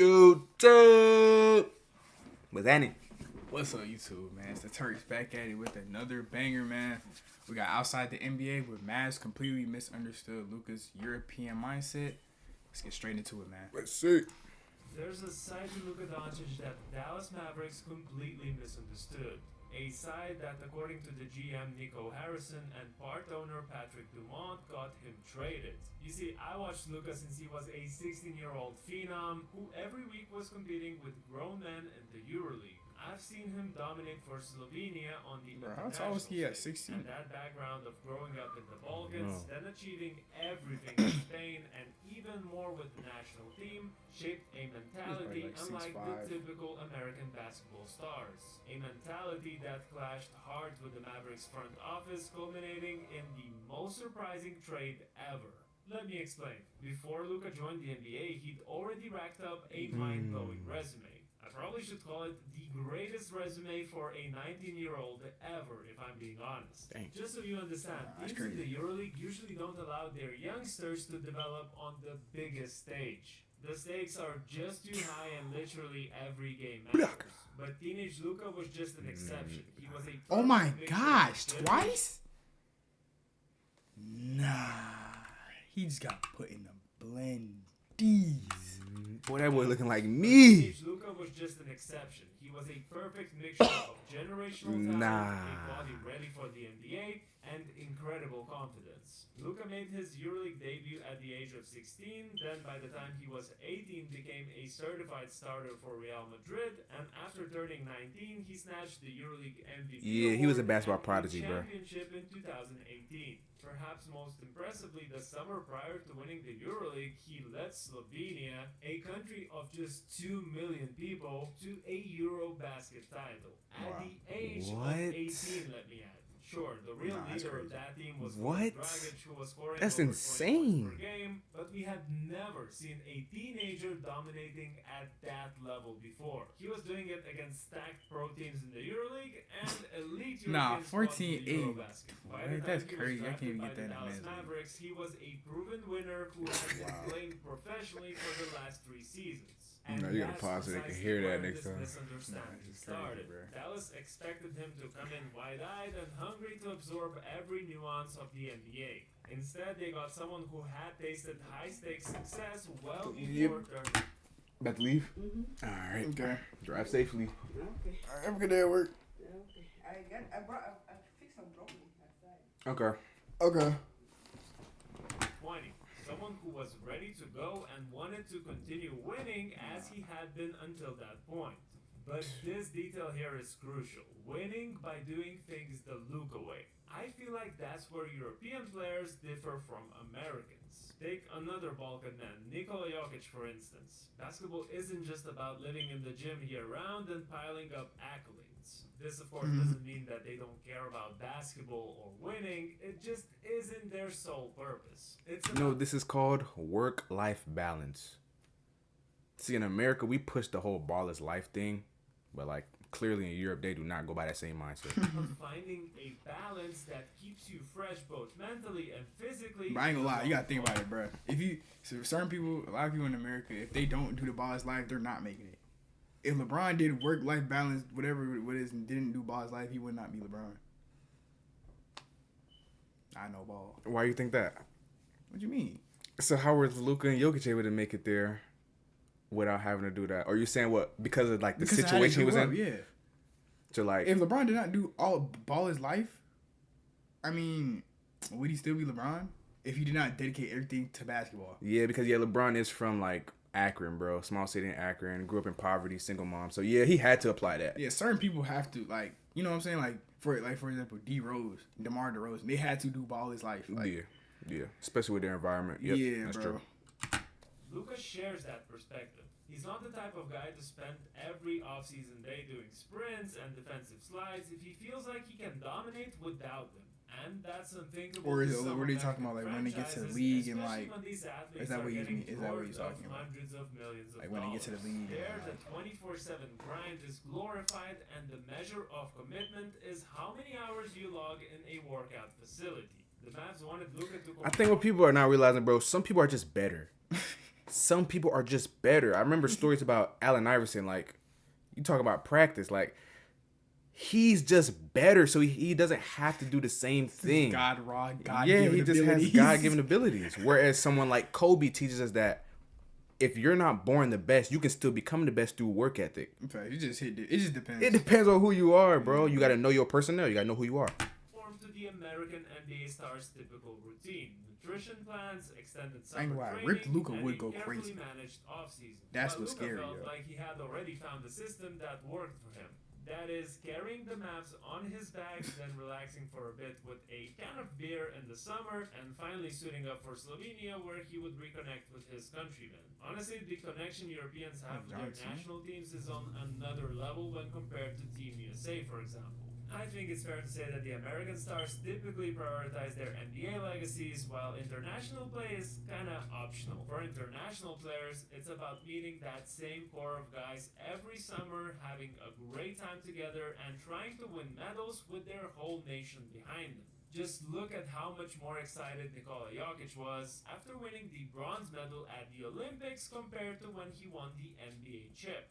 YouTube. What's happening? What's up, YouTube, man? It's the Turks back at it with another banger, man. We got Outside the NBA with Mavs completely misunderstood Luka's European mindset. Let's get straight into it, man. Let's see. There's a side to Luka Doncic that the Dallas Mavericks completely misunderstood. A side that, according to the GM Nico Harrison and part owner Patrick Dumont, got him traded. You see, I watched Luka since he was a 16-year-old phenom who every week was competing with grown men in the EuroLeague. I've seen him dominate for Slovenia on the Bro, how tall was he at stage, 16? and that background of growing up in the Balkans, then achieving everything in Spain, and even more with the national team, shaped a mentality like unlike 6'5". the typical American basketball stars. A mentality that clashed hard with the Mavericks front office, culminating in the most surprising trade ever. Let me explain. Before Luka joined the NBA, he'd already racked up a mind-blowing resume. I probably should call it the greatest resume for a 19-year-old ever, if I'm being honest. Dang. Just so you understand, That's teams in crazy. the EuroLeague usually don't allow their youngsters to develop on the biggest stage. The stakes are just too high and literally every game matters. But teenage Luka was just an exception. He was a Oh my perfect mixture of gosh, agility, twice? Nah. He just got put in the blendies. Boy, that boy looking like me. Teenage Luka was just an exception. He was a perfect mixture of generational talent, a body ready for the NBA, and incredible confidence. Luka made his EuroLeague debut at the age of 16, then by the time he was 18 became a certified starter for Real Madrid, and after turning 19 he snatched the EuroLeague MVP Yeah, he was a award basketball and prodigy, the bro. championship in 2018. Perhaps most impressively, the summer prior to winning the EuroLeague, he led Slovenia, a country of just 2 million people, to a Eurobasket title. At the age of What? 18, let me add. Sure, the real That's leader crazy. of that team was What? Luka Dragic, who was scoring That's over 20 points insane. per game, but we had never seen a teenager dominating at that level before. He was doing it against stacked pro teams in the EuroLeague and elite Nah, European squads in 14-8. the Eurobasket. By the time That's he was crazy. I can't drafted even by get the that in Dallas men's league. Mavericks, he was a proven winner who had been playing professionally for the last 3 seasons. And No, you gotta that's pause so they can precisely hear that where next this time. misunderstanding Nah, it's crazy, started. bro. Dallas expected him to come in wide-eyed and hungry to absorb every nuance of the NBA. Instead, they got someone who had tasted high-stakes success well before turning. About to leave? All right. Okay. Drive safely. Okay. All right, have a good day at work. Okay. I fixed some broccoli outside. Okay. Okay. 20. Someone who was ready to go and wanted to continue winning as he had been until that point. But this detail here is crucial. Winning by doing things the Luka way. I feel like that's where European players differ from Americans. Take another Balkan man, Nikola Jokic for instance. Basketball isn't just about living in the gym year-round and piling up accolades. This of course doesn't mean that they don't care about basketball or winning, it just isn't their sole purpose. It's No, about this is called work-life balance. See, in America, we push the whole ballless life thing, but like clearly in Europe, they do not go by that same mindset. of finding a balance that keeps you fresh both mentally and physically. But I ain't gonna lie, you gotta think about it, bro. Certain people, a lot of people in America, if they don't do the ball's life, they're not making it. If LeBron did work-life balance, whatever it is, and didn't do ball's life, he would not be LeBron. I know ball. Why you think that? What you mean? So how were Luka and Jokic able to make it there without having to do that? Or you saying what? Because of like the Because of how they situation he was grew in? up, yeah. So like, If LeBron did not do all ball his life, I mean, would he still be LeBron if he did not dedicate everything to basketball? yeah, because yeah, LeBron is from like Akron, bro, small city in Akron, grew up in poverty, single mom. So yeah, he had to apply that. Yeah, certain people have to, like, you know what I'm saying? Like for example, D Rose, DeMar DeRozan, they had to do ball his life. Like, Yeah, especially with their environment. Yep, yeah, that's bro. true. Luka shares that perspective. He's not the type of guy to spend every off-season day doing sprints and defensive slides if he feels like he can dominate without them. And that's unthinkable. Or to is it- some what are you talking American about, like, when they get to the franchises, league and, especially like, when these athletes is that are what you getting mean? Is that what you're worth talking of about? hundreds of millions of Like when they get to the dollars. league and, There, like- the 24/7 grind is glorified, and the measure of commitment is how many hours you log in a workout facility. The Mavs wanted Luka to. I think what people are not realizing, bro, some people are just better. some people are just better. I remember stories about Allen Iverson. Like, you talk about practice. Like, he's just better, so he doesn't have to do the same thing. God raw, God Yeah, given he just abilities. has God-given abilities. Whereas someone like Kobe teaches us that if you're not born the best, you can still become the best through work ethic. In fact, you just hit it. It just depends. It depends on who you are, bro. You got to know your personnel. You got to know who you are. Form to the American NBA star's typical routine. Nutrition plans, extended I ain't summer gonna lie, training, Ripped Luka and would a go carefully crazy. managed offseason. That's But what's Luka scary, felt yo. like he had already found a system that worked for him. That is, carrying the Mavs on his back, then relaxing for a bit with a can of beer in the summer, and finally suiting up for Slovenia, where he would reconnect with his countrymen. Honestly, the connection Europeans have with their national teams is on another level when compared to Team USA, for example. I think it's fair to say that the American stars typically prioritize their NBA legacies, while international play is kinda optional. For international players, it's about meeting that same core of guys every summer, having a great time together, and trying to win medals with their whole nation behind them. Just look at how much more excited Nikola Jokic was after winning the bronze medal at the Olympics compared to when he won the NBA chip.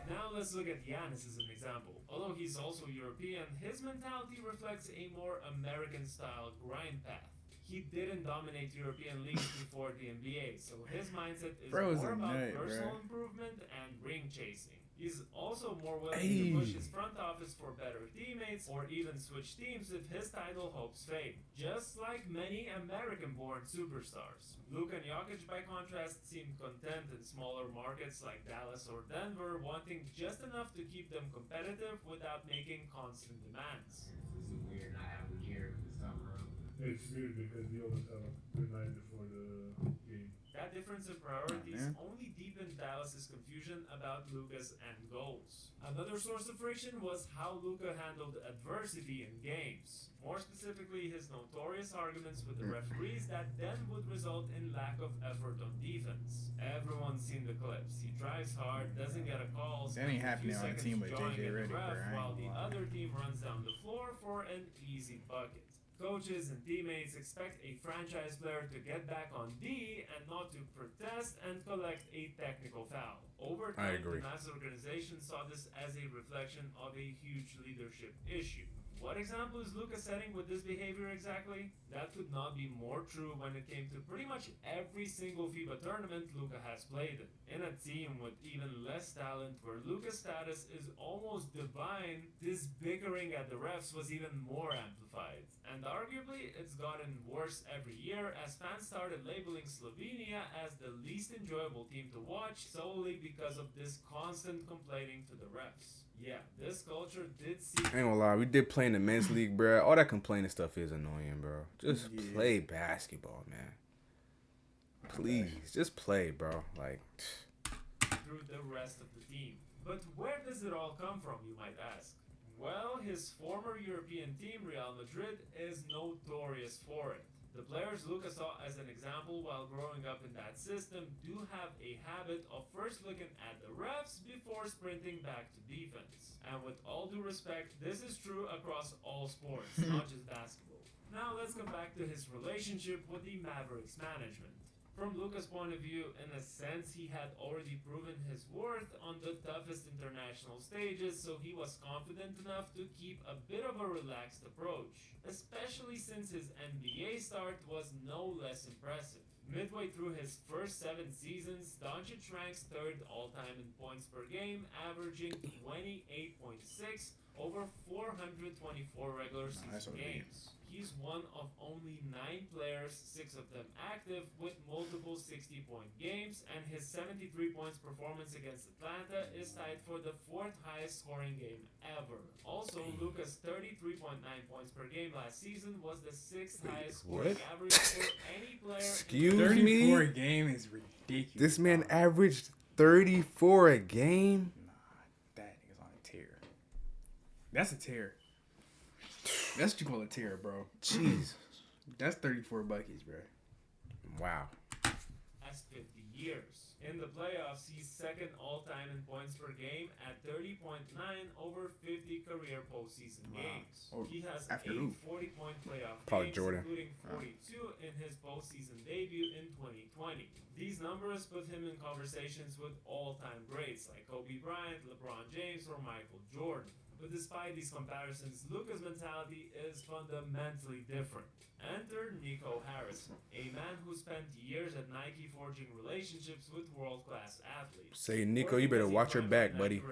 Now let's look at Giannis as an example. Although he's also European, his mentality reflects a more American-style grind path. He didn't dominate European leagues before the NBA, so his mindset is Bro's more a about nut, personal bro. improvement and ring chasing. He's also more willing Hey. to push his front office for better teammates or even switch teams if his title hopes fade. Just like many American-born superstars. Luka and Jokic, by contrast, seem content in smaller markets like Dallas or Denver, wanting just enough to keep them competitive without making constant demands. This is weird not having Garrett this time around. It's weird because we always have good night before the game. That difference in priorities man. only deepened Dallas's confusion about Luka's end goals. Another source of friction was how Luka handled adversity in games. More specifically, his notorious arguments with the referees that then would result in lack of effort on defense. Everyone's seen the clips. He drives hard, doesn't get a call, That ain't spends a few happening on a seconds team with jawing JJ at the Redick, ref, bro. I ain't while the gonna lie. other team runs down the floor for an easy bucket. Coaches and teammates expect a franchise player to get back on D and not to protest and collect a technical foul. Over I time, agree. the Mavs organization saw this as a reflection of a huge leadership issue. What example is Luka setting with this behavior exactly? That could not be more true when it came to pretty much every single FIBA tournament Luka has played in. In a team with even less talent, where Luka's status is almost divine, this bickering at the refs was even more amplified. And arguably, it's gotten worse every year as fans started labeling Slovenia as the least enjoyable team to watch solely because of this constant complaining to the refs. Yeah, this culture did see. I ain't gonna lie, we did play in the men's league, bro. All that complaining stuff is annoying, bro. Just Yeah. play basketball, man. Please, just play, bro. Like, through the rest of the team. But where does it all come from, you might ask? Well, his former European team, Real Madrid, is notorious for it. The players Luka saw as an example while growing up in that system do have a habit of first looking at the refs before sprinting back to defense. And with all due respect, this is true across all sports, not just basketball. Now let's come back to his relationship with the Mavericks management. From Luka's point of view, in a sense, he had already proven his worth on the toughest international stages, so he was confident enough to keep a bit of a relaxed approach, especially since his NBA start was no less impressive. Midway through his first 7 seasons, Doncic ranks third all-time in points per game, averaging 28.6 over 424 regular that's season OD. games. He's one of only 9 players, 6 of them active, with multiple 60-point games, and his 73 points performance against Atlanta is tied for the 4th highest scoring game ever. Also, Luka's 33.9 points per game last season was the 6th highest scoring What? average for any player. Excuse in the 34 me? a game is ridiculous. this man dog. averaged 34 a game. That nigga's on a tear. That's a tear. That's what you call a tear, bro. Jeez. That's 34 buckets, bro. Wow. last 50 years. In the playoffs, he's second all-time in points per game at 30.9 over 50 career postseason games. Oh, He has after 8 who? 40-point playoff Probably games, Jordan. including 42 in his postseason debut in 2020. These numbers put him in conversations with all-time greats like Kobe Bryant, LeBron James, or Michael Jordan. But despite these comparisons, Luka's mentality is fundamentally different. Enter Nico Harrison, a man who spent years at Nike forging relationships with world-class athletes. Say, Nico, you better watch your back, buddy.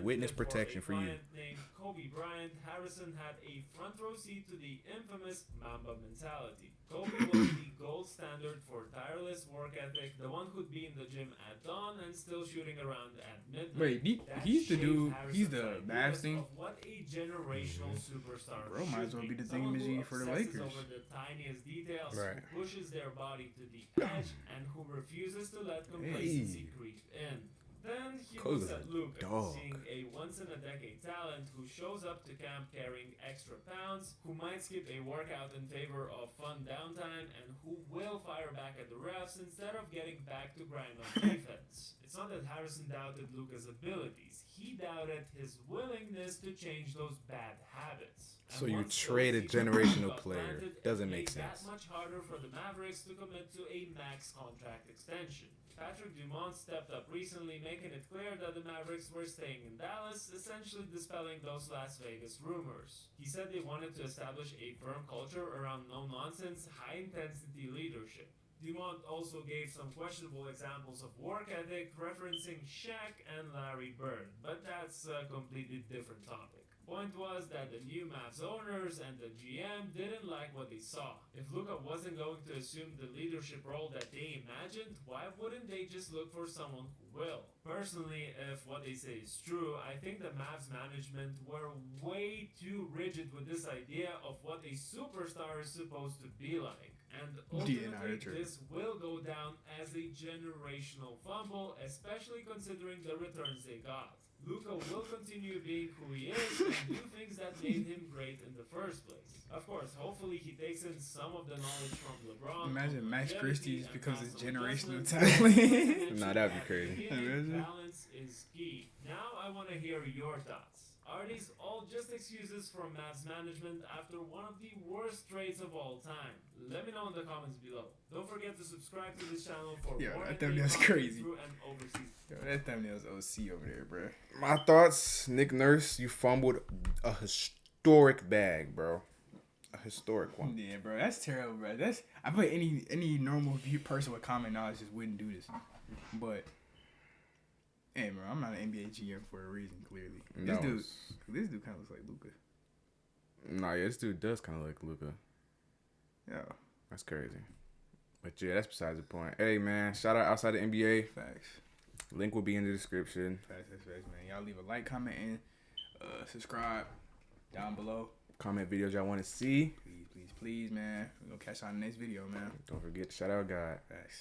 Witness protection for you. Named Kobe Bryant, Harrison had a front row seat to the infamous Mamba mentality. Kobe was the gold standard for tireless work ethic, the one who'd be in the gym at dawn and still shooting around at midnight. Wait, That he's the shaped dude. He's Harrison's the ideas Mavs thing. of what a generational superstar Bro, might as well should be the Someone who thingamajig for the obsesses Lakers. over the tiniest details, Right. who pushes their body to the edge, and who refuses to let complacency creep in. Then he Kobe's looks a at Luka, dog. seeing a once-in-a-decade talent who shows up to camp carrying extra pounds, who might skip a workout in favor of fun downtime, and who will fire back at the refs instead of getting back to grind on defense. It's not that Harrison doubted Luka's abilities. He doubted his willingness to change those bad habits. And So you once trade a those secrets generational got player. planted, Doesn't it make made sense. that much harder for the Mavericks to commit to a max contract extension. Patrick Dumont stepped up recently, making it clear that the Mavericks were staying in Dallas, essentially dispelling those Las Vegas rumors. He said they wanted to establish a firm culture around no-nonsense, high-intensity leadership. Dumont also gave some questionable examples of work ethic, referencing Shaq and Larry Bird, but that's a completely different topic. Point was that the new Mavs owners and the GM didn't like what they saw. If Luka wasn't going to assume the leadership role that they imagined, why wouldn't they just look for someone who will? Personally, if what they say is true, I think the Mavs management were way too rigid with this idea of what a superstar is supposed to be like. And ultimately, this will go down as a generational fumble, especially considering the returns they got. Luka will continue being who he is and do things that made him great in the first place. Of course, hopefully he takes in some of the knowledge from LeBron. Imagine Max Christie's becomes his generational talent. talent. Nah, that'd be crazy. Imagine. Balance is key. Now I want to hear your thoughts. Are these all just excuses from Mavs management after one of the worst trades of all time? Let me know in the comments below. Don't forget to subscribe to this channel for Yo, more that NBA thumbnail's content crazy. through and overseas. Yo, that thumbnail's OC over there, bro. My thoughts, Nick Nurse, you fumbled a historic bag, bro. A historic one. Yeah, bro, that's terrible, bro. That's I bet any normal person with common knowledge just wouldn't do this. But hey, bro, I'm not an NBA GM for a reason. Clearly, this dude kind of looks like Luka. Nah, yeah, this dude does kind of like Luka. Yeah, That's crazy. But yeah, that's besides the point. Hey, man, shout out outside the NBA. facts. Link will be in the description. Facts, man. Y'all leave a like, comment, and subscribe down below. Comment videos y'all want to see. Please, man. We're gonna catch y'all in the next video, man. Don't forget to shout out God. Facts.